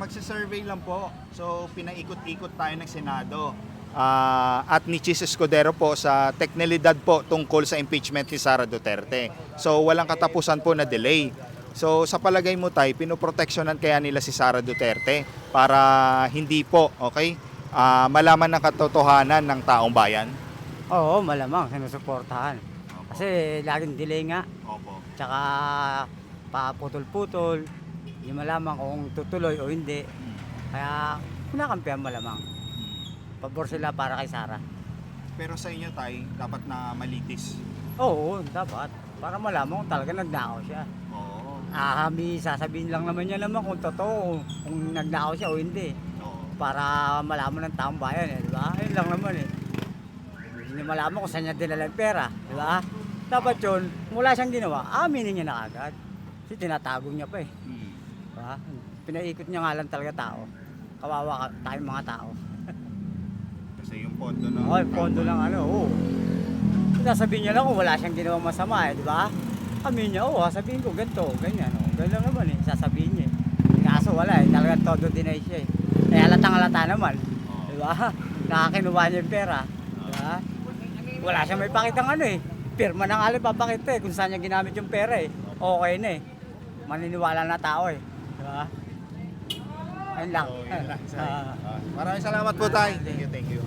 magsa-survey lang po. So, pinaikot-ikot tayo ng Senado. At ni Chis Escudero po sa teknilidad po tungkol sa impeachment ni Sara Duterte. So, walang katapusan po na delay. So, sa palagay mo tayo, pinoproteksyonan kaya nila si Sara Duterte para hindi po, okay, malaman ng katotohanan ng taong bayan? Oo, malamang sinusuportahan. Kasi laging delay nga. Opo. Tsaka paputol-putol. Hindi malaman kung tutuloy o hindi. Kaya kinakampihan malamang. Pabor sila para kay Sara. Pero sa inyo tay, dapat na malitis. Oo, dapat. Para malaman kung talaga nagnakaw siya. Oo. Sasabihin lang naman niya naman kung totoo, kung nagnakaw siya o hindi. Oo. Para malaman ng taong bayan di ba? Ayun lang naman Hindi malaman kung saan niya dinala yung pera, di ba? Dapat yun, wala siyang ginawa, aminin niya na agad. Kasi tinatago niya pa Diba? Pinaikot niya nga lang talaga tao. Kawawa tayong mga tao. Kasi yung pondo na. Okay, pondo lang oo. Sasabihin niya lang kung wala siyang ginawang masama di ba? Amin niya, sabihin ko ganito, ganyan ganyan naman sasabihin niya Kaso wala talagang todo deny siya Eh halatang-halata naman, di ba? Nakakinuha niya yung pera, di ba? Wala siyang may pakitang pirma na nga lang papakita kung saan niya ginamit yung pera Okay na maniniwala na tao di ba? Ayun lang. Maraming salamat po tayo. Thank you.